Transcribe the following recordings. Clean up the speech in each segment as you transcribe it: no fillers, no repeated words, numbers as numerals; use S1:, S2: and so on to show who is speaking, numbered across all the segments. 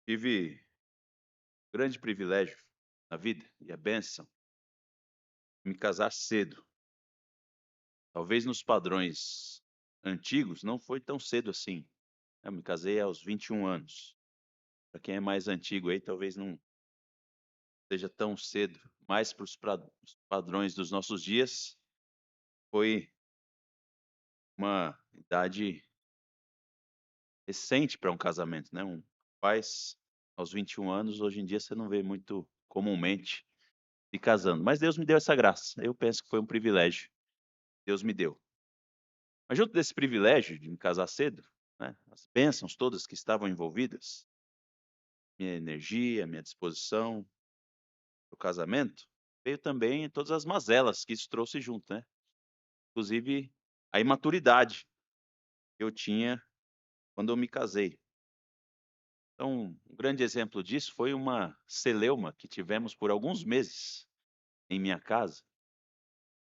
S1: Tive grande privilégio na vida e a bênção de me casar cedo. Talvez nos padrões antigos não foi tão cedo assim. Eu me casei aos 21 anos. Para quem é mais antigo aí, talvez não seja tão cedo, mas para os padrões dos nossos dias, foi uma idade recente para um casamento, né? Um rapaz aos 21 anos, hoje em dia você não vê muito comumente se casando. Mas Deus me deu essa graça. Eu penso que foi um privilégio que Deus me deu. Mas junto desse privilégio de me casar cedo, né, as bênçãos todas que estavam envolvidas, minha energia, minha disposição para o casamento, veio também todas as mazelas que isso trouxe junto, né? Inclusive a imaturidade que eu tinha quando eu me casei. Então, um grande exemplo disso foi uma celeuma que tivemos por alguns meses em minha casa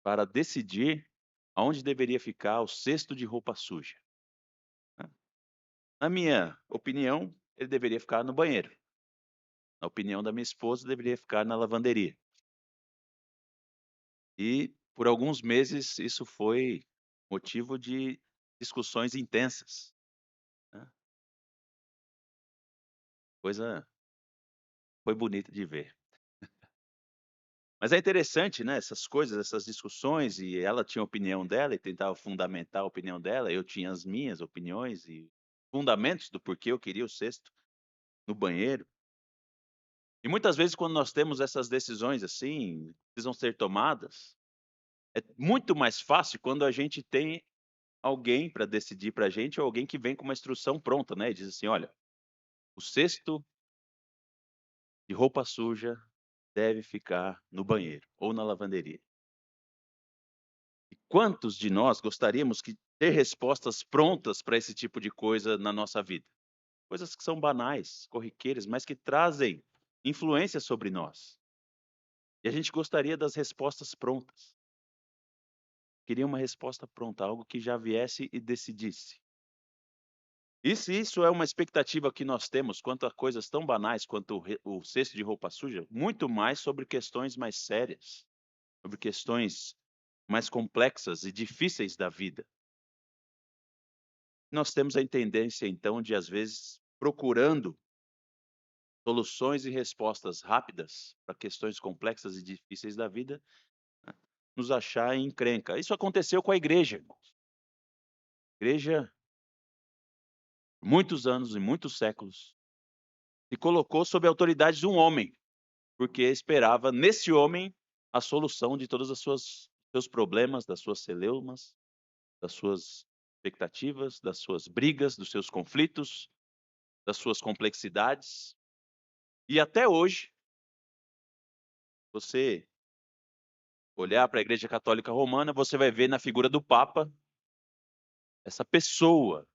S1: para decidir aonde deveria ficar o cesto de roupa suja, né. Na minha opinião, ele deveria ficar no banheiro. Na opinião da minha esposa, deveria ficar na lavanderia. E por alguns meses isso foi motivo de discussões intensas, né. Coisa foi bonita de ver. Mas é interessante, né, essas coisas, essas discussões, e ela tinha a opinião dela e tentava fundamentar a opinião dela, eu tinha as minhas opiniões e fundamentos do porquê eu queria o cesto no banheiro. E muitas vezes quando nós temos essas decisões, assim, precisam ser tomadas, é muito mais fácil quando a gente tem alguém para decidir para a gente ou alguém que vem com uma instrução pronta, né, e diz assim: "Olha, o cesto de roupa suja deve ficar no banheiro ou na lavanderia". E quantos de nós gostaríamos que ter respostas prontas para esse tipo de coisa na nossa vida? Coisas que são banais, corriqueiras, mas que trazem influência sobre nós. E a gente gostaria das respostas prontas. Queria uma resposta pronta, algo que já viesse e decidisse. E se isso é uma expectativa que nós temos quanto a coisas tão banais quanto o cesto de roupa suja, muito mais sobre questões mais sérias, sobre questões mais complexas e difíceis da vida. Nós temos a tendência, então, de, às vezes, procurando soluções e respostas rápidas para questões complexas e difíceis da vida, né, nos achar em encrenca. Isso aconteceu com a igreja, irmãos. A igreja, por muitos anos e muitos séculos, se colocou sob a autoridade de um homem, porque esperava nesse homem a solução de todas as suas seus problemas, das suas celeumas, das suas expectativas, das suas brigas, dos seus conflitos, das suas complexidades. E até hoje, você olhar para a Igreja Católica Romana, você vai ver na figura do Papa essa pessoa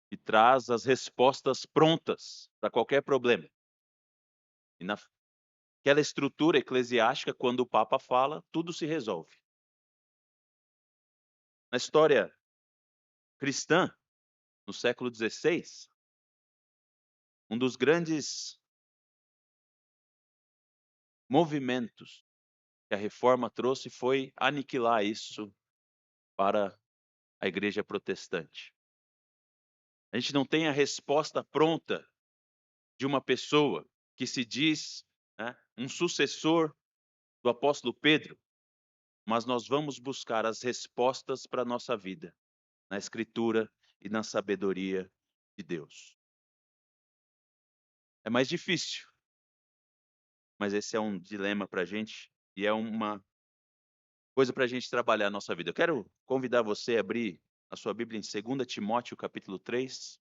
S1: que traz as respostas prontas para qualquer problema. E naquela estrutura eclesiástica, quando o Papa fala, tudo se resolve. Na história cristã, no século XVI, um dos grandes movimentos que a reforma trouxe foi aniquilar isso para a igreja protestante. A gente não tem a resposta pronta de uma pessoa que se diz, né, um sucessor do apóstolo Pedro, mas nós vamos buscar as respostas para a nossa vida, na escritura e na sabedoria de Deus. É mais difícil, mas esse é um dilema para a gente e é uma coisa para a gente trabalhar a nossa vida. Eu quero convidar você a abrir a sua Bíblia em 2 Timóteo capítulo 3,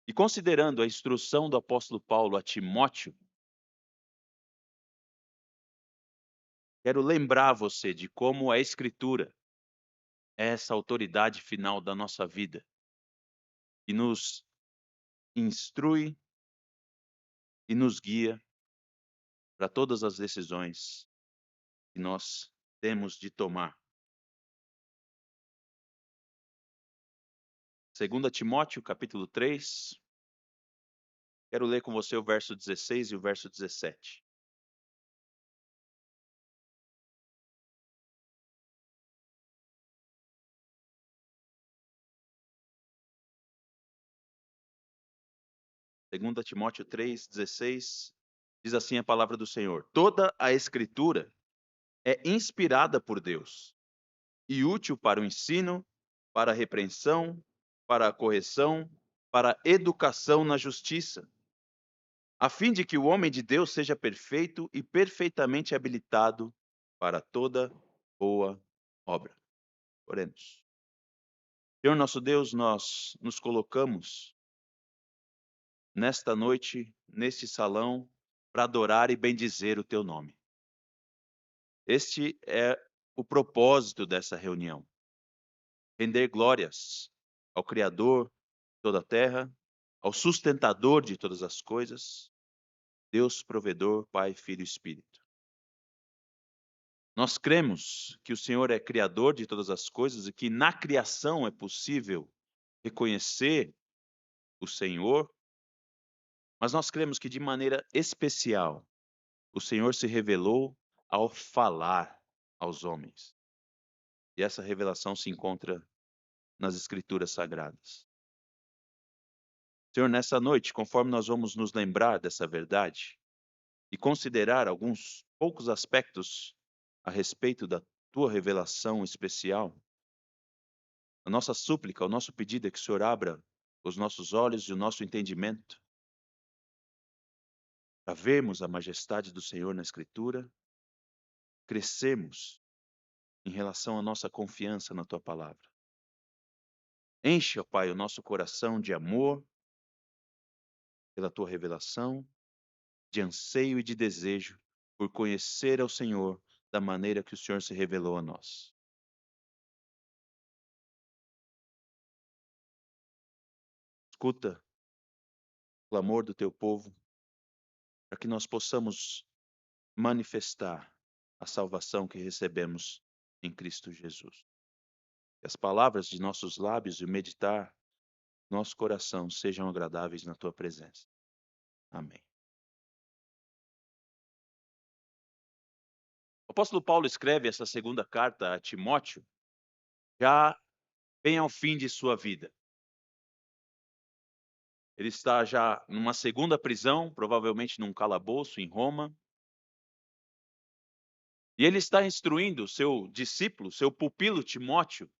S1: e considerando a instrução do apóstolo Paulo a Timóteo, quero lembrar você de como a escritura é essa autoridade final da nossa vida, e nos instrui e nos guia para todas as decisões que nós temos de tomar. 2 Timóteo, capítulo 3, Quero ler com você o verso 16 e o verso 17. Segunda Timóteo 3:16, diz assim a palavra do Senhor: Toda a escritura é inspirada por Deus e útil para o ensino, para a repreensão, para a correção, para a educação na justiça, a fim de que o homem de Deus seja perfeito e perfeitamente habilitado para toda boa obra. Oremos. Senhor nosso Deus, nós nos colocamos nesta noite, neste salão, para adorar e bendizer o teu nome. Este é o propósito dessa reunião. Render glórias ao Criador de toda a terra, ao sustentador de todas as coisas, Deus provedor, Pai, Filho e Espírito. Nós cremos que o Senhor é Criador de todas as coisas e que na criação é possível reconhecer o Senhor, mas nós cremos que de maneira especial o Senhor se revelou ao falar aos homens. E essa revelação se encontra nas Escrituras Sagradas. Senhor, nessa noite, conforme nós vamos nos lembrar dessa verdade e considerar alguns poucos aspectos a respeito da tua revelação especial, a nossa súplica, o nosso pedido é que o Senhor abra os nossos olhos e o nosso entendimento para vermos a majestade do Senhor na Escritura, crescemos em relação à nossa confiança na tua palavra. Enche, ó Pai, o nosso coração de amor pela tua revelação, de anseio e de desejo por conhecer ao Senhor da maneira que o Senhor se revelou a nós. Escuta o clamor do teu povo para que nós possamos manifestar a salvação que recebemos em Cristo Jesus. Que as palavras de nossos lábios e o meditar nosso coração sejam agradáveis na tua presença. Amém. O apóstolo Paulo escreve essa segunda carta a Timóteo já bem ao fim de sua vida. Ele está já numa segunda prisão, provavelmente num calabouço em Roma. E ele está instruindo seu discípulo, seu pupilo Timóteo,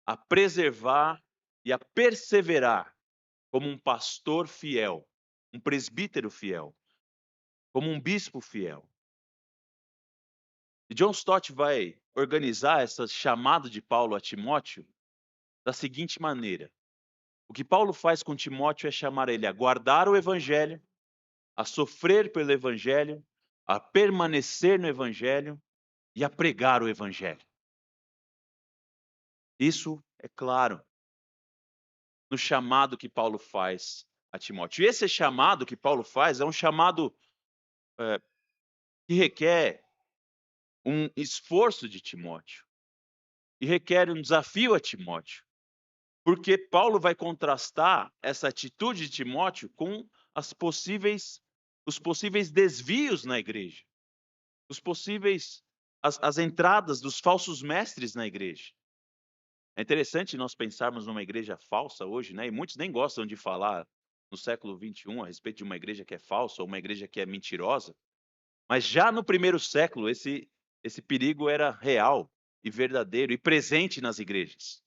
S1: a preservar e a perseverar como um pastor fiel, um presbítero fiel, como um bispo fiel. E John Stott vai organizar esse chamado de Paulo a Timóteo da seguinte maneira: o que Paulo faz com Timóteo é chamar ele a guardar o evangelho, a sofrer pelo evangelho, a permanecer no evangelho e a pregar o evangelho. Isso é claro no chamado que Paulo faz a Timóteo. E esse chamado que Paulo faz é um chamado que requer um esforço de Timóteo e requer um desafio a Timóteo, porque Paulo vai contrastar essa atitude de Timóteo com os possíveis desvios na igreja, as entradas dos falsos mestres na igreja. É interessante nós pensarmos numa igreja falsa hoje, né? E muitos nem gostam de falar no século 21 a respeito de uma igreja que é falsa ou uma igreja que é mentirosa. Mas já no primeiro século esse perigo era real e verdadeiro e presente nas igrejas.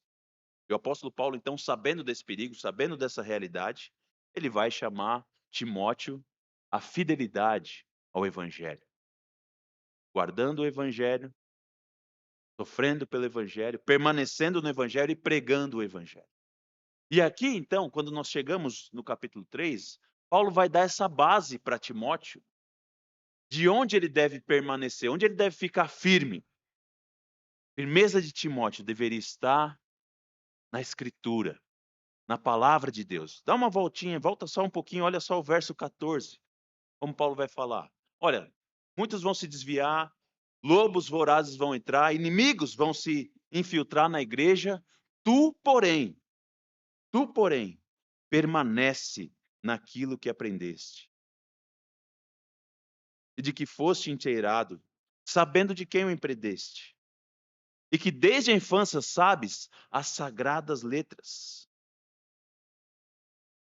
S1: E o apóstolo Paulo, então, sabendo desse perigo, sabendo dessa realidade, ele vai chamar Timóteo à fidelidade ao evangelho. Guardando o evangelho, sofrendo pelo evangelho, permanecendo no evangelho e pregando o evangelho. E aqui, então, quando nós chegamos no capítulo 3, Paulo vai dar essa base para Timóteo, de onde ele deve permanecer, onde ele deve ficar firme. Firmeza de Timóteo deveria estar na Escritura, na palavra de Deus. Dá uma voltinha, volta só um pouquinho, olha só o verso 14, como Paulo vai falar. Olha, muitos vão se desviar, lobos vorazes vão entrar, inimigos vão se infiltrar na igreja, tu, porém, permanece naquilo que aprendeste, e de que foste inteirado, sabendo de quem o empreendeste, e que desde a infância sabes as sagradas letras,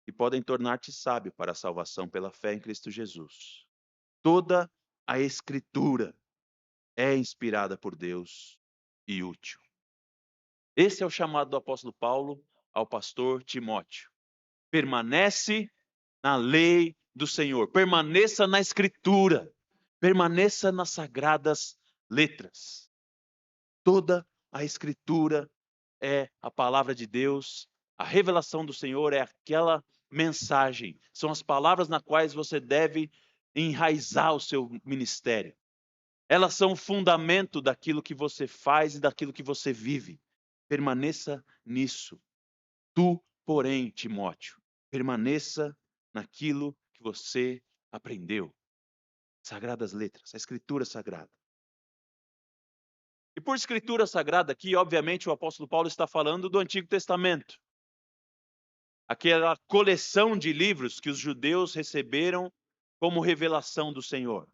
S1: que podem tornar-te sábio para a salvação pela fé em Cristo Jesus. Toda a Escritura é inspirada por Deus e útil. Esse é o chamado do apóstolo Paulo ao pastor Timóteo. Permanece na lei do Senhor, permaneça na Escritura, permaneça nas sagradas letras. Toda a Escritura é a palavra de Deus, a revelação do Senhor é aquela mensagem, são as palavras nas quais você deve enraizar o seu ministério. Elas são o fundamento daquilo que você faz e daquilo que você vive. Permaneça nisso. Tu, porém, Timóteo, permaneça naquilo que você aprendeu. Sagradas letras, a Escritura Sagrada. E por Escritura Sagrada aqui, obviamente, o apóstolo Paulo está falando do Antigo Testamento. Aquela coleção de livros que os judeus receberam como revelação do Senhor.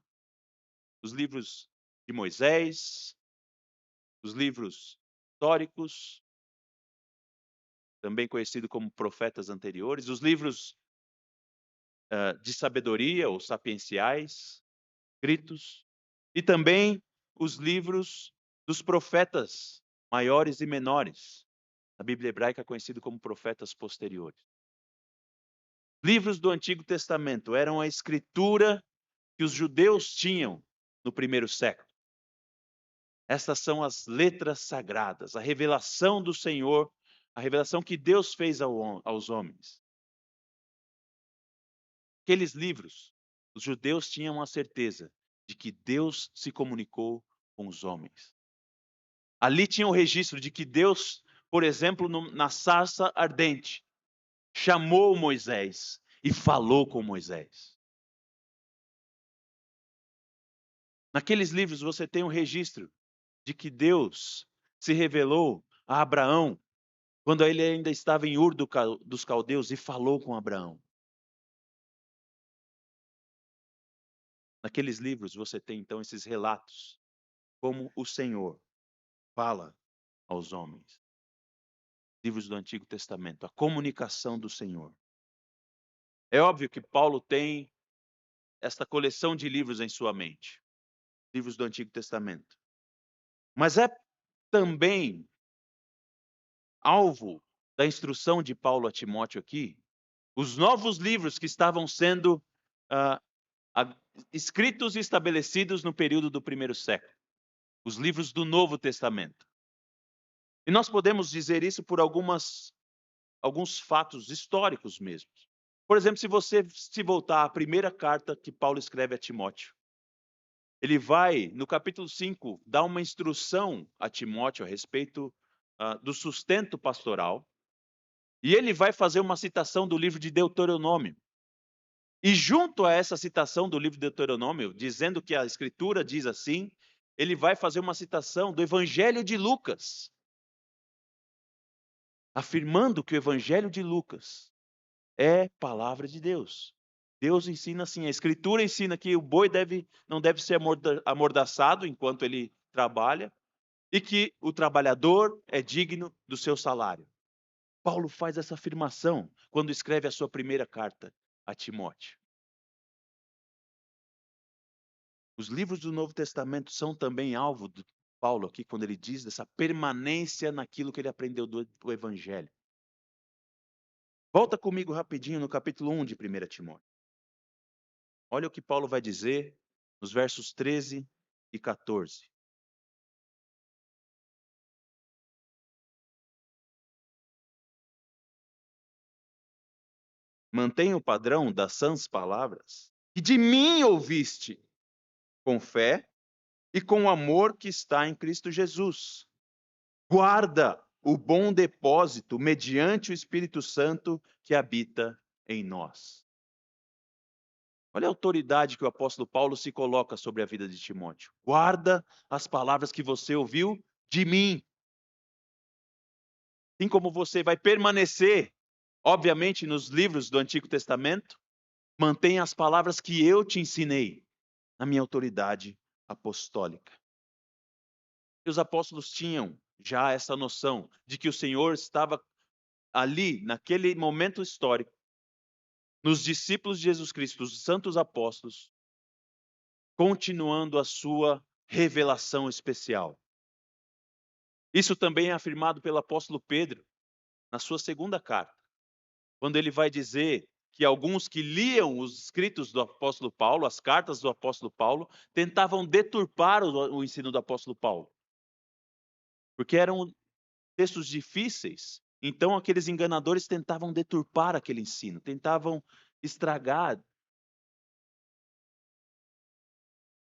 S1: Os livros de Moisés, os livros históricos, também conhecido como profetas anteriores, os livros de sabedoria ou sapienciais, escritos, e também os livros dos profetas maiores e menores. A Bíblia hebraica é conhecido como profetas posteriores. Livros do Antigo Testamento eram a escritura que os judeus tinham no primeiro século. Essas são as letras sagradas, a revelação do Senhor, a revelação que Deus fez aos homens. Aqueles livros, os judeus tinham a certeza de que Deus se comunicou com os homens. Ali tinha o registro de que Deus, por exemplo, na sarça ardente, chamou Moisés e falou com Moisés. Naqueles livros você tem um registro de que Deus se revelou a Abraão quando ele ainda estava em Ur dos Caldeus e falou com Abraão. Naqueles livros você tem então esses relatos, como o Senhor fala aos homens. Livros do Antigo Testamento, a comunicação do Senhor. É óbvio que Paulo tem esta coleção de livros em sua mente, livros do Antigo Testamento. Mas é também alvo da instrução de Paulo a Timóteo aqui, os novos livros que estavam sendo escritos e estabelecidos no período do primeiro século, os livros do Novo Testamento. E nós podemos dizer isso por alguns fatos históricos mesmo. Por exemplo, se você se voltar à primeira carta que Paulo escreve a Timóteo, ele vai, no capítulo 5, dar uma instrução a Timóteo a respeito do sustento pastoral, e ele vai fazer uma citação do livro de Deuteronômio. E junto a essa citação do livro de Deuteronômio, dizendo que a Escritura diz assim, ele vai fazer uma citação do Evangelho de Lucas, afirmando que o Evangelho de Lucas é palavra de Deus. Deus ensina assim, a Escritura ensina que o boi não deve ser amordaçado enquanto ele trabalha, e que o trabalhador é digno do seu salário. Paulo faz essa afirmação quando escreve a sua primeira carta a Timóteo. Os livros do Novo Testamento são também alvo de Paulo aqui, quando ele diz dessa permanência naquilo que ele aprendeu do Evangelho. Volta comigo rapidinho no capítulo 1 de 1 Timóteo. Olha o que Paulo vai dizer nos versos 13 e 14. Mantenha o padrão das sãs palavras que de mim ouviste, com fé e com o amor que está em Cristo Jesus. Guarda o bom depósito mediante o Espírito Santo que habita em nós. Olha a autoridade que o apóstolo Paulo se coloca sobre a vida de Timóteo. Guarda as palavras que você ouviu de mim. Assim como você vai permanecer, obviamente nos livros do Antigo Testamento, mantém as palavras que eu te ensinei na minha autoridade apostólica. E os apóstolos tinham já essa noção de que o Senhor estava ali, naquele momento histórico, nos discípulos de Jesus Cristo, os santos apóstolos, continuando a sua revelação especial. Isso também é afirmado pelo apóstolo Pedro, na sua segunda carta, quando ele vai dizer que alguns que liam os escritos do apóstolo Paulo, as cartas do apóstolo Paulo, tentavam deturpar o ensino do apóstolo Paulo, porque eram textos difíceis. Então aqueles enganadores tentavam deturpar aquele ensino, tentavam estragar.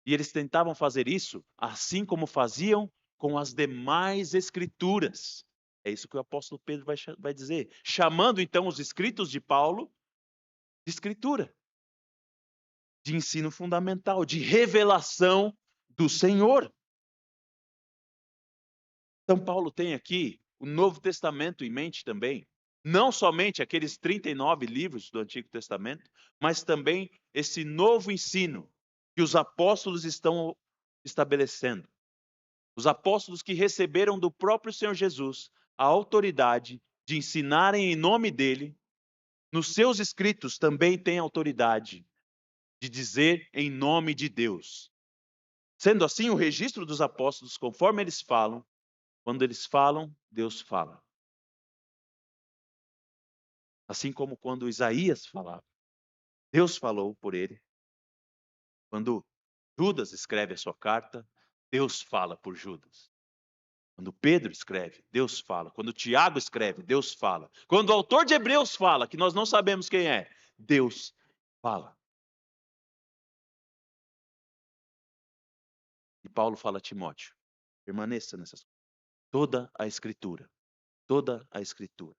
S1: E eles tentavam fazer isso assim como faziam com as demais escrituras. É isso que o apóstolo Pedro vai dizer, chamando então os escritos de Paulo de escritura, de ensino fundamental, de revelação do Senhor. Então Paulo tem aqui o Novo Testamento em mente também, não somente aqueles 39 livros do Antigo Testamento, mas também esse novo ensino que os apóstolos estão estabelecendo. Os apóstolos que receberam do próprio Senhor Jesus a autoridade de ensinarem em nome dele, nos seus escritos também têm autoridade de dizer em nome de Deus. Sendo assim, o registro dos apóstolos, conforme eles falam, quando eles falam, Deus fala. Assim como quando Isaías falava, Deus falou por ele. Quando Judas escreve a sua carta, Deus fala por Judas. Quando Pedro escreve, Deus fala. Quando Tiago escreve, Deus fala. Quando o autor de Hebreus fala, que nós não sabemos quem é, Deus fala. E Paulo fala a Timóteo, permaneça nessas coisas. Toda a Escritura, toda a Escritura.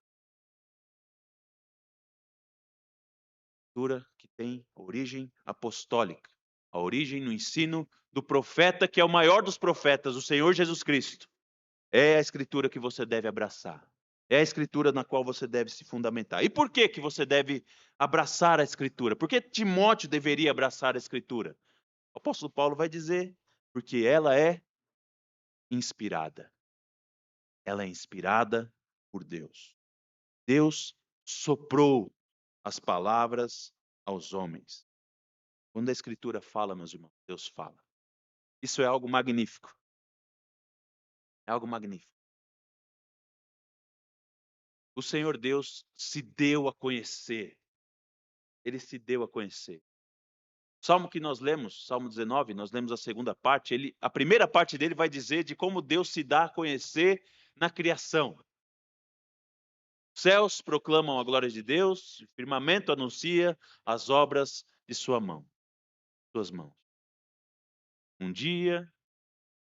S1: Escritura que tem origem apostólica, a origem no ensino do profeta, que é o maior dos profetas, o Senhor Jesus Cristo. É a Escritura que você deve abraçar. É a Escritura na qual você deve se fundamentar. E por que você deve abraçar a Escritura? Por que Timóteo deveria abraçar a Escritura? O apóstolo Paulo vai dizer, porque ela é inspirada. Ela é inspirada por Deus. Deus soprou as palavras aos homens. Quando a Escritura fala, meus irmãos, Deus fala. Isso é algo magnífico. É algo magnífico. O Senhor Deus se deu a conhecer. Ele se deu a conhecer. O salmo que nós lemos, Salmo 19, nós lemos a segunda parte, a primeira parte dele vai dizer de como Deus se dá a conhecer na criação. Os céus proclamam a glória de Deus, o firmamento anuncia as obras de suas mãos. Um dia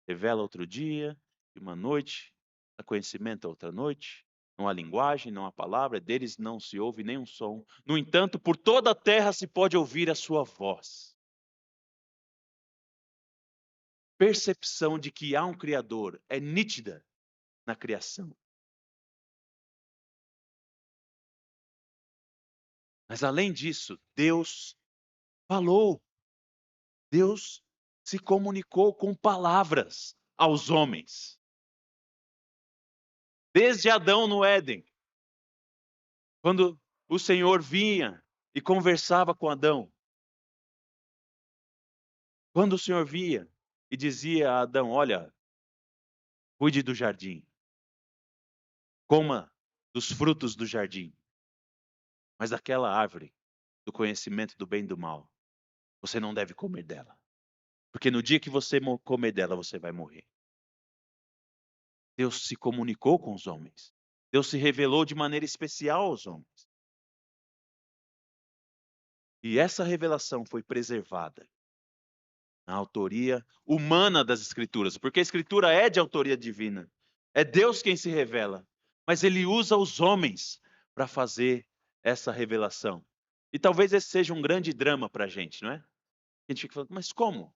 S1: revela outro dia, e uma noite dá conhecimento a outra noite. Não há linguagem, não há palavra, deles não se ouve nenhum som. No entanto, por toda a terra se pode ouvir a sua voz. Percepção de que há um Criador é nítida na criação. Mas além disso, Deus falou. Deus se comunicou com palavras aos homens. Desde Adão no Éden, quando o Senhor vinha e conversava com Adão. Quando o Senhor via e dizia a Adão, olha, cuide do jardim, coma dos frutos do jardim, mas daquela árvore do conhecimento do bem e do mal, você não deve comer dela, porque no dia que você comer dela, você vai morrer. Deus se comunicou com os homens, Deus se revelou de maneira especial aos homens. E essa revelação foi preservada na autoria humana das Escrituras, porque a Escritura é de autoria divina. É Deus quem se revela, mas Ele usa os homens para fazer essa revelação. E talvez esse seja um grande drama para a gente, não é? A gente fica falando, mas como?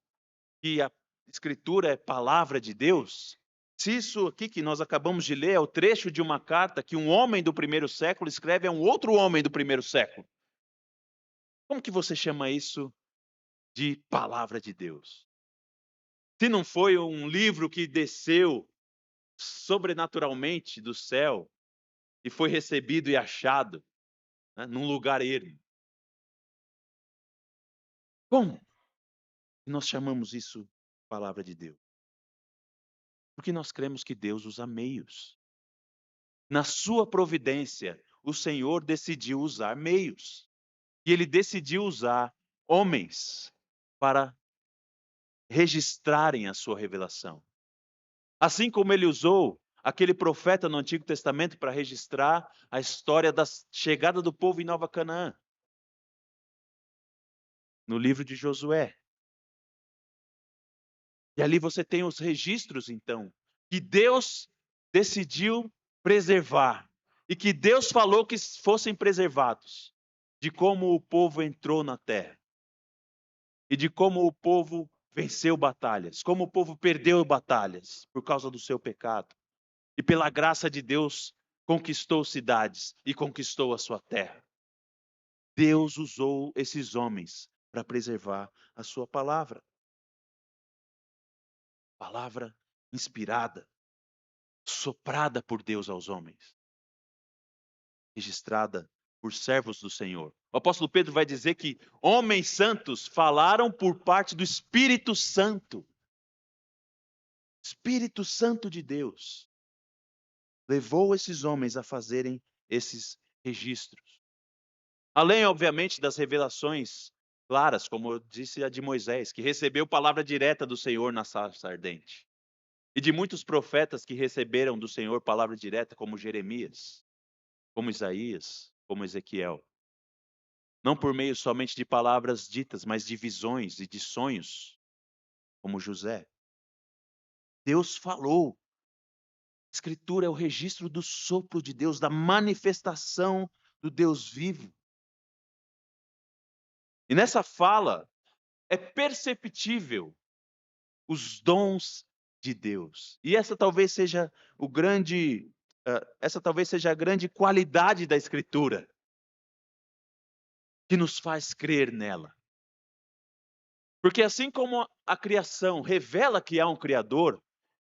S1: Que a Escritura é palavra de Deus? Se isso aqui que nós acabamos de ler é o trecho de uma carta que um homem do primeiro século escreve a um outro homem do primeiro século, como que você chama isso de palavra de Deus? Se não foi um livro que desceu sobrenaturalmente do céu e foi recebido e achado, né, num lugar ermo. Como nós chamamos isso de palavra de Deus? Porque nós cremos que Deus usa meios. Na sua providência, o Senhor decidiu usar meios. E ele decidiu usar homens para registrarem a sua revelação. Assim como ele usou aquele profeta no Antigo Testamento para registrar a história da chegada do povo em Nova Canaã, no livro de Josué. E ali você tem os registros, então, que Deus decidiu preservar e que Deus falou que fossem preservados, de como o povo entrou na terra e de como o povo venceu batalhas, como o povo perdeu batalhas por causa do seu pecado. E pela graça de Deus conquistou cidades e conquistou a sua terra. Deus usou esses homens para preservar a sua palavra. Palavra inspirada, soprada por Deus aos homens, registrada por servos do Senhor. O apóstolo Pedro vai dizer que homens santos falaram por parte do Espírito Santo. Espírito Santo de Deus levou esses homens a fazerem esses registros. Além, obviamente, das revelações claras, como eu disse a de Moisés, que recebeu palavra direta do Senhor na sarça ardente. E de muitos profetas que receberam do Senhor palavra direta, como Jeremias, como Isaías, como Ezequiel. Não por meio somente de palavras ditas, mas de visões e de sonhos, como José. Deus falou. A Escritura é o registro do sopro de Deus, da manifestação do Deus vivo. E nessa fala é perceptível os dons de Deus. E essa talvez seja essa talvez seja a grande qualidade da Escritura, que nos faz crer nela. Porque assim como a criação revela que há um Criador,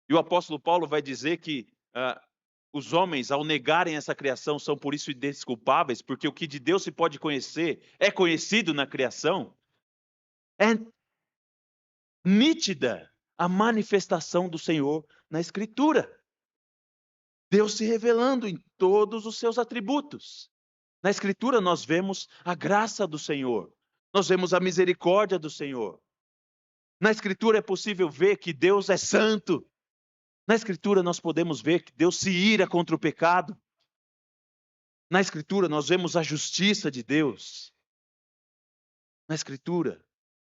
S1: e o apóstolo Paulo vai dizer que os homens, ao negarem essa criação, são por isso indesculpáveis, porque o que de Deus se pode conhecer é conhecido na criação. É nítida a manifestação do Senhor na Escritura. Deus se revelando em todos os seus atributos. Na Escritura nós vemos a graça do Senhor, nós vemos a misericórdia do Senhor. Na Escritura é possível ver que Deus é santo. Na Escritura nós podemos ver que Deus se ira contra o pecado. Na Escritura nós vemos a justiça de Deus. Na Escritura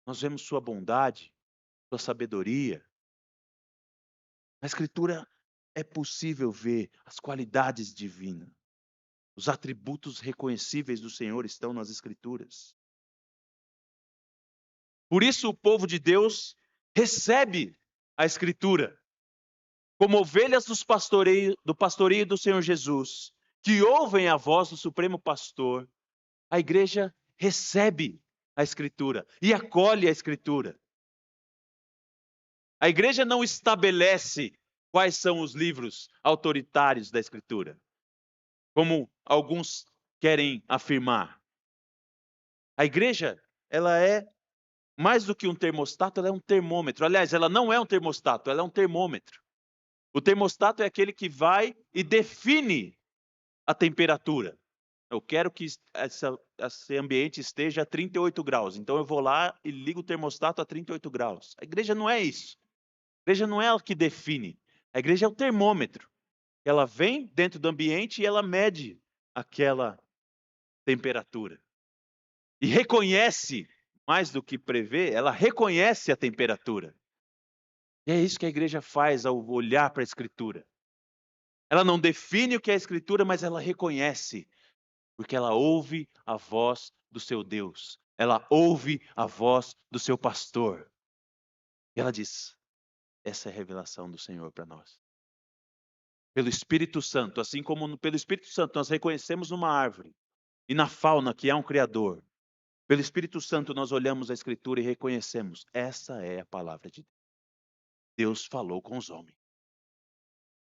S1: nós vemos sua bondade, sua sabedoria. Na Escritura é possível ver as qualidades divinas. Os atributos reconhecíveis do Senhor estão nas Escrituras. Por isso o povo de Deus recebe a Escritura como ovelhas do pastoreio do Senhor Jesus, que ouvem a voz do Supremo Pastor. A igreja recebe a Escritura e acolhe a Escritura. A igreja não estabelece quais são os livros autoritários da Escritura, como alguns querem afirmar. A igreja, ela é mais do que um termostato, ela é um termômetro. Aliás, ela não é um termostato, ela é um termômetro. O termostato é aquele que vai e define a temperatura. Eu quero que esse ambiente esteja a 38 graus, então eu vou lá e ligo o termostato a 38 graus. A igreja não é isso. A igreja não é ela que define. A igreja é o termômetro. Ela vem dentro do ambiente e ela mede aquela temperatura. E reconhece, mais do que prevê, ela reconhece a temperatura. E é isso que a igreja faz ao olhar para a Escritura. Ela não define o que é a Escritura, mas ela reconhece, porque ela ouve a voz do seu Deus. Ela ouve a voz do seu pastor. E ela diz: essa é a revelação do Senhor para nós. pelo Espírito Santo, assim como pelo Espírito Santo nós reconhecemos numa árvore e na fauna que há um Criador, pelo Espírito Santo nós olhamos a Escritura e reconhecemos, essa é a palavra de Deus. Deus falou com os homens.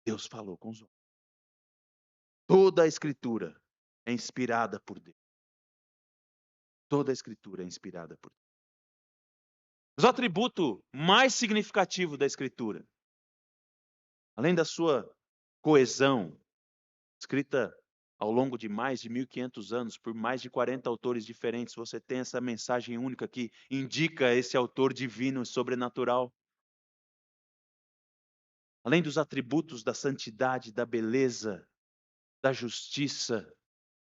S1: Deus falou com os homens. Toda a Escritura é inspirada por Deus. Toda a Escritura é inspirada por Deus. Mas o atributo mais significativo da Escritura, além da sua coesão, escrita ao longo de mais de 1500 anos por mais de 40 autores diferentes, você tem essa mensagem única que indica esse autor divino e sobrenatural. Além dos atributos da santidade, da beleza, da justiça,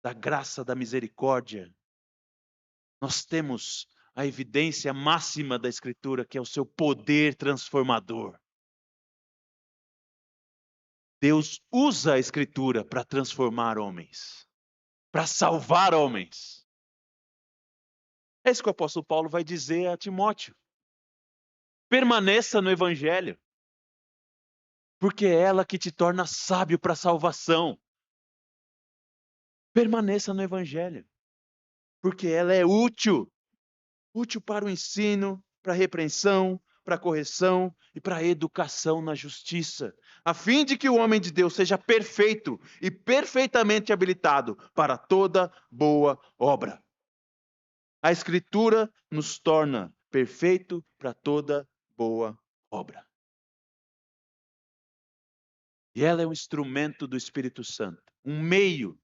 S1: da graça, da misericórdia, nós temos a evidência máxima da Escritura, que é o seu poder transformador. Deus usa a Escritura para transformar homens, para salvar homens. É isso que o apóstolo Paulo vai dizer a Timóteo. Permaneça no Evangelho, porque é ela que te torna sábio para a salvação. Permaneça no Evangelho, porque ela é útil. Útil para o ensino, para a repreensão, para a correção e para a educação na justiça, a fim de que o homem de Deus seja perfeito e perfeitamente habilitado para toda boa obra. A Escritura nos torna perfeito para toda boa obra. E ela é um instrumento do Espírito Santo, um meio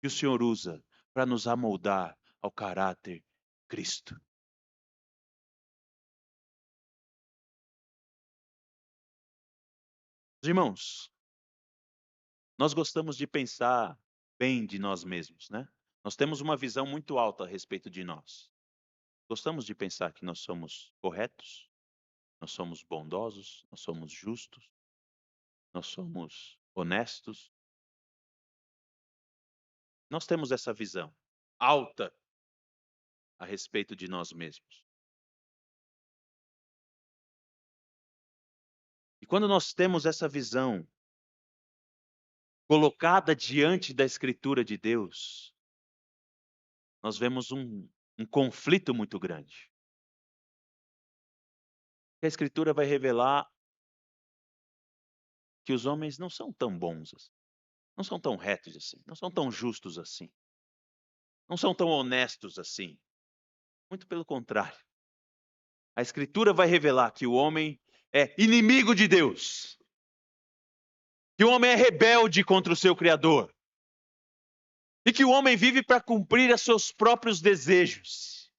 S1: que o Senhor usa para nos amoldar ao caráter de Cristo. Irmãos, nós gostamos de pensar bem de nós mesmos, né? Nós temos uma visão muito alta a respeito de nós. Gostamos de pensar que nós somos corretos, nós somos bondosos, nós somos justos, nós somos honestos. Nós temos essa visão alta a respeito de nós mesmos. E quando nós temos essa visão colocada diante da Escritura de Deus, nós vemos um conflito muito grande. A Escritura vai revelar que os homens não são tão bons assim, não são tão retos assim, não são tão justos assim, não são tão honestos assim. Muito pelo contrário. A Escritura vai revelar que o homem é inimigo de Deus, que o homem é rebelde contra o seu Criador, e que o homem vive para cumprir os seus próprios desejos.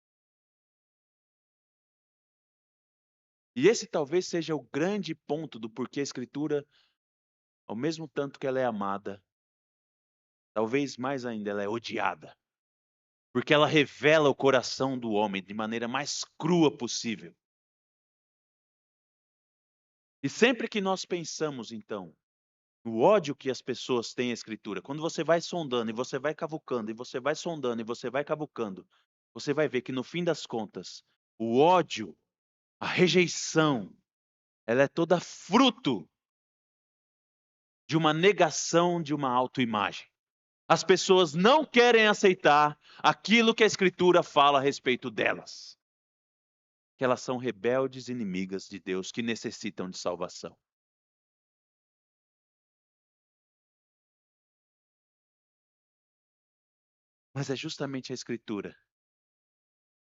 S1: E esse talvez seja o grande ponto do porquê a Escritura, ao mesmo tanto que ela é amada, talvez mais ainda ela é odiada. Porque ela revela o coração do homem de maneira mais crua possível. E sempre que nós pensamos, então, no ódio que as pessoas têm à Escritura, quando você vai sondando, e você vai cavucando, e você vai sondando, e você vai cavucando, você vai ver que no fim das contas, o ódio, a rejeição, ela é toda fruto de uma negação de uma autoimagem. As pessoas não querem aceitar aquilo que a Escritura fala a respeito delas. Que elas são rebeldes inimigas de Deus que necessitam de salvação. Mas é justamente a Escritura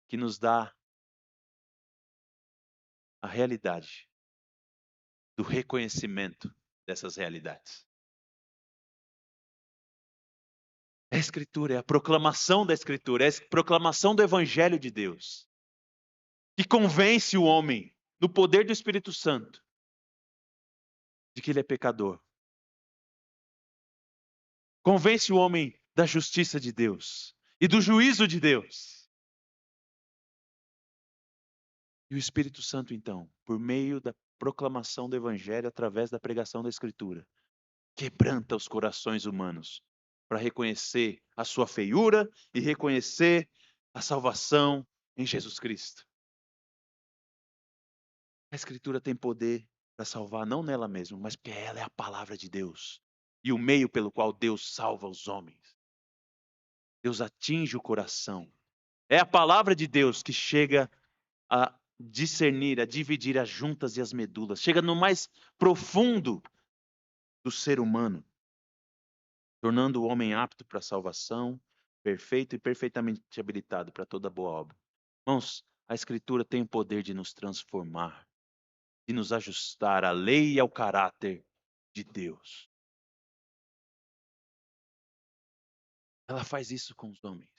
S1: que nos dá a realidade do reconhecimento dessas realidades. É a Escritura, é a proclamação da Escritura, é a proclamação do Evangelho de Deus, que convence o homem, no poder do Espírito Santo, de que ele é pecador. Convence o homem da justiça de Deus e do juízo de Deus. E o Espírito Santo, então, por meio da proclamação do Evangelho, através da pregação da Escritura, quebranta os corações humanos para reconhecer a sua feiura e reconhecer a salvação em Jesus Cristo. A Escritura tem poder para salvar não nela mesma, mas porque ela é a palavra de Deus. e o meio pelo qual Deus salva os homens. Deus atinge o coração. É a palavra de Deus que chega a discernir, a dividir as juntas e as medulas. Chega no mais profundo do ser humano, tornando o homem apto para a salvação, perfeito e perfeitamente habilitado para toda boa obra. Irmãos, a Escritura tem o poder de nos transformar, de nos ajustar à lei e ao caráter de Deus. Ela faz isso com os homens.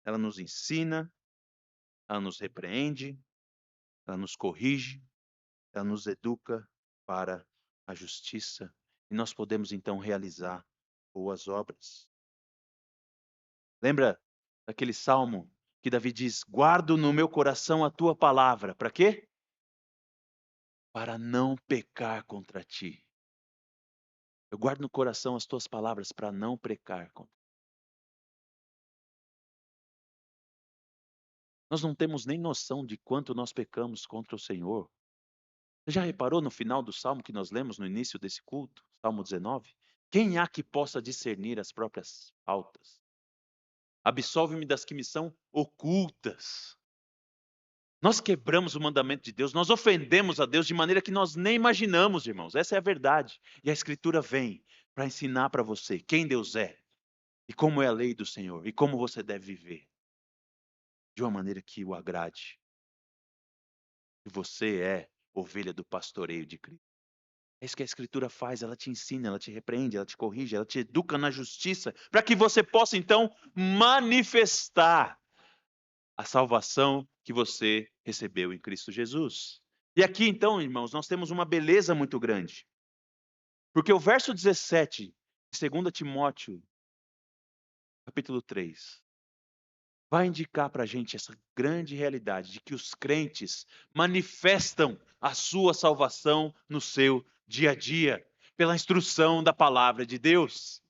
S1: Ela nos ensina, ela nos repreende, ela nos corrige, ela nos educa para a justiça e nós podemos então realizar boas obras. Lembra daquele salmo que Davi diz: guardo no meu coração a tua palavra. Para quê? Para não pecar contra ti. Eu guardo no coração as tuas palavras para não pecar contra ti. Nós não temos nem noção de quanto nós pecamos contra o Senhor. Você já reparou no final do salmo que nós lemos no início desse culto, Salmo 19? Quem há que possa discernir as próprias faltas? Absolve-me das que me são ocultas. Nós quebramos o mandamento de Deus, nós ofendemos a Deus de maneira que nós nem imaginamos, irmãos. Essa é a verdade. E a Escritura vem para ensinar para você quem Deus é e como é a lei do Senhor e como você deve viver de uma maneira que o agrade. E você é ovelha do pastoreio de Cristo. É isso que a Escritura faz, ela te ensina, ela te repreende, ela te corrige, ela te educa na justiça, para que você possa então manifestar a salvação que você recebeu em Cristo Jesus. E aqui então, irmãos, nós temos uma beleza muito grande. Porque o verso 17 de 2 Timóteo, capítulo 3, vai indicar para a gente essa grande realidade de que os crentes manifestam a sua salvação no seu dia a dia, pela instrução da palavra de Deus.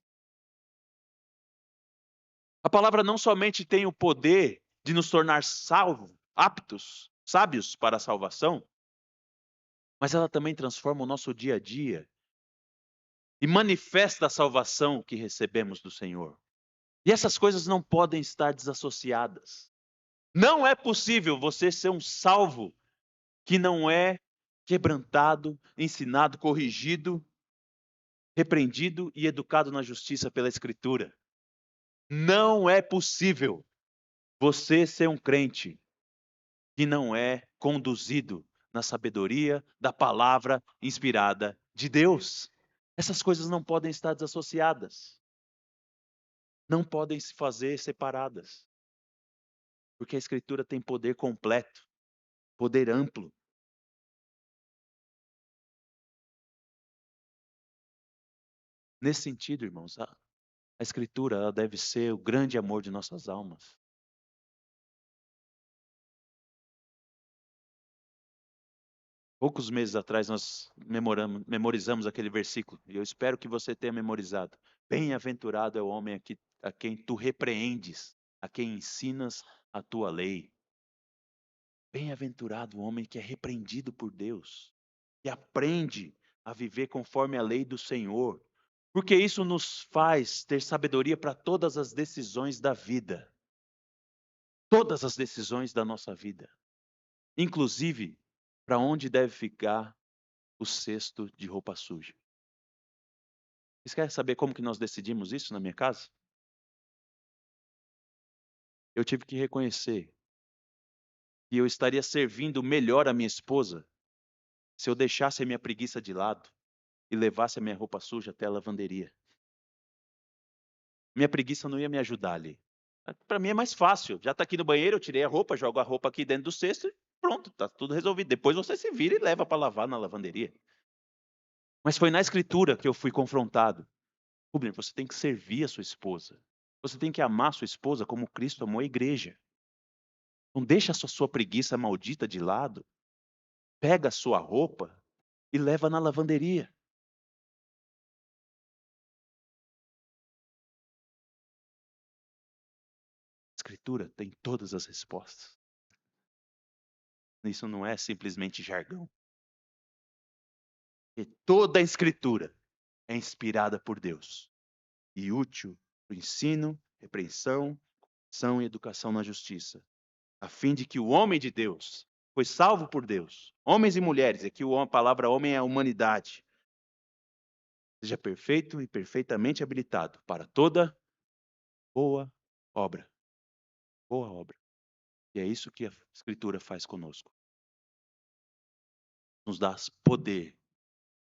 S1: A palavra não somente tem o poder de nos tornar salvos, aptos, sábios para a salvação, mas ela também transforma o nosso dia a dia e manifesta a salvação que recebemos do Senhor. E essas coisas não podem estar desassociadas. Não é possível você ser um salvo que não é quebrantado, ensinado, corrigido, repreendido e educado na justiça pela Escritura. Não é possível você ser um crente que não é conduzido na sabedoria da palavra inspirada de Deus. Essas coisas não podem estar desassociadas. Não podem se fazer separadas. Porque a Escritura tem poder completo, poder amplo. Nesse sentido, irmãos, a Escritura ela deve ser o grande amor de nossas almas. Poucos meses atrás nós memorizamos aquele versículo, e eu espero que você tenha memorizado. Bem-aventurado é o homem a quem tu repreendes, a quem ensinas a tua lei. Bem-aventurado o homem que é repreendido por Deus, que aprende a viver conforme a lei do Senhor, porque isso nos faz ter sabedoria para todas as decisões da vida. Todas as decisões da nossa vida. Inclusive, para onde deve ficar o cesto de roupa suja. Vocês querem saber como que nós decidimos isso na minha casa? Eu tive que reconhecer que eu estaria servindo melhor a minha esposa se eu deixasse a minha preguiça de lado e levasse a minha roupa suja até a lavanderia. Minha preguiça não ia me ajudar ali. Para mim é mais fácil. Já está aqui no banheiro, eu tirei a roupa, jogo a roupa aqui dentro do cesto e pronto, está tudo resolvido. Depois você se vira e leva para lavar na lavanderia. Mas foi na Escritura que eu fui confrontado. Rubem, você tem que servir a sua esposa. Você tem que amar a sua esposa como Cristo amou a igreja. Não deixa a sua preguiça maldita de lado. Pega a sua roupa e leva na lavanderia. A Escritura tem todas as respostas. Isso não é simplesmente jargão. E toda a Escritura é inspirada por Deus e útil para o ensino, repreensão, correção e educação na justiça, a fim de que o homem de Deus foi salvo por Deus, homens e mulheres, aqui a palavra homem é a humanidade, seja perfeito e perfeitamente habilitado para toda boa obra. Boa obra. E é isso que a Escritura faz conosco. Nos dá poder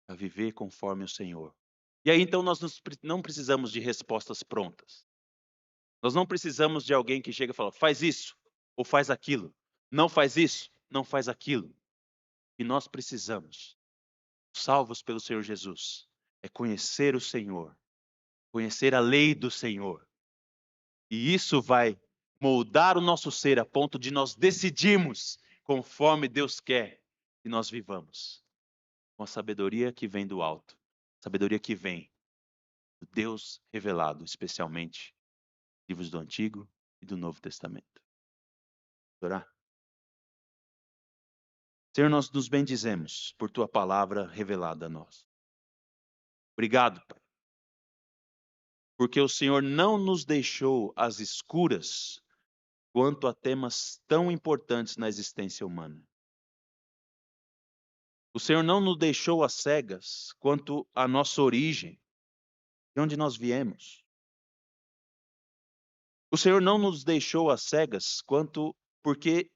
S1: a viver conforme o Senhor. E aí então nós não precisamos de respostas prontas. Nós não precisamos de alguém que chega e fala, faz isso ou faz aquilo. Não faz isso, não faz aquilo. E nós precisamos, salvos pelo Senhor Jesus, é conhecer o Senhor, conhecer a lei do Senhor. E isso vai moldar o nosso ser a ponto de nós decidirmos conforme Deus quer que nós vivamos. Com a sabedoria que vem do alto, sabedoria que vem do Deus revelado, especialmente livros do Antigo e do Novo Testamento. Orar. Senhor, nós nos bendizemos por tua palavra revelada a nós. Obrigado, Pai, porque o Senhor não nos deixou às escuras quanto a temas tão importantes na existência humana. O Senhor não nos deixou às cegas quanto à nossa origem, de onde nós viemos. O Senhor não nos deixou às cegas quanto porque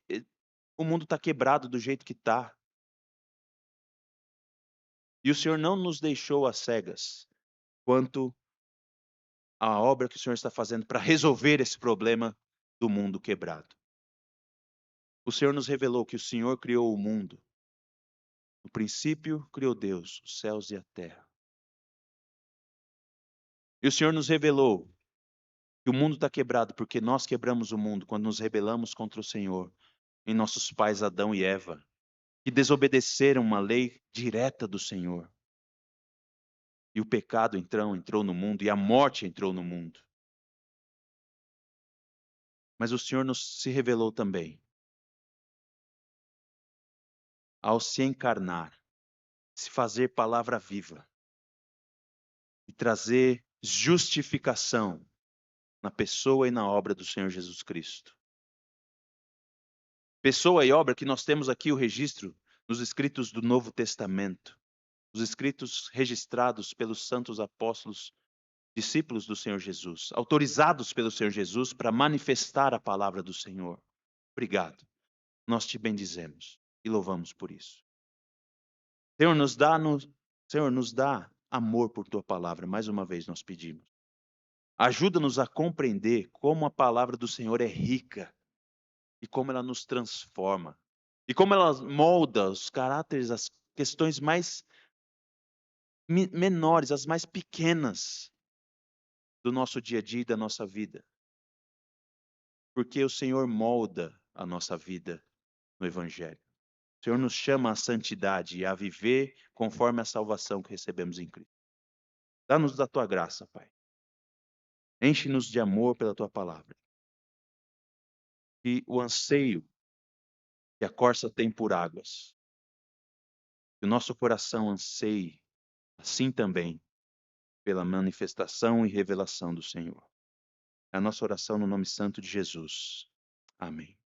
S1: o mundo está quebrado do jeito que está. E o Senhor não nos deixou às cegas quanto à obra que o Senhor está fazendo para resolver esse problema do mundo quebrado. O Senhor nos revelou que o Senhor criou o mundo. No princípio criou Deus, os céus e a terra. E o Senhor nos revelou que o mundo está quebrado porque nós quebramos o mundo quando nos rebelamos contra o Senhor, em nossos pais Adão e Eva, que desobedeceram uma lei direta do Senhor. E o pecado entrou no mundo, e a morte entrou no mundo. Mas o Senhor se revelou também, ao se encarnar, se fazer palavra viva, e trazer justificação na pessoa e na obra do Senhor Jesus Cristo. Pessoa e obra que nós temos aqui o registro nos escritos do Novo Testamento, os escritos registrados pelos santos apóstolos, discípulos do Senhor Jesus, autorizados pelo Senhor Jesus para manifestar a palavra do Senhor. Obrigado. Nós te bendizemos e louvamos por isso. Senhor, nos dá amor por tua palavra, mais uma vez nós pedimos. Ajuda-nos a compreender como a palavra do Senhor é rica e como ela nos transforma e como ela molda os caráteres, as questões mais menores, as mais pequenas do nosso dia a dia e da nossa vida. Porque o Senhor molda a nossa vida no Evangelho. O Senhor nos chama à santidade e a viver conforme a salvação que recebemos em Cristo. Dá-nos da tua graça, Pai. Enche-nos de amor pela tua palavra. E o anseio que a corça tem por águas, que o nosso coração anseie, assim também, pela manifestação e revelação do Senhor. É a nossa oração no nome santo de Jesus. Amém.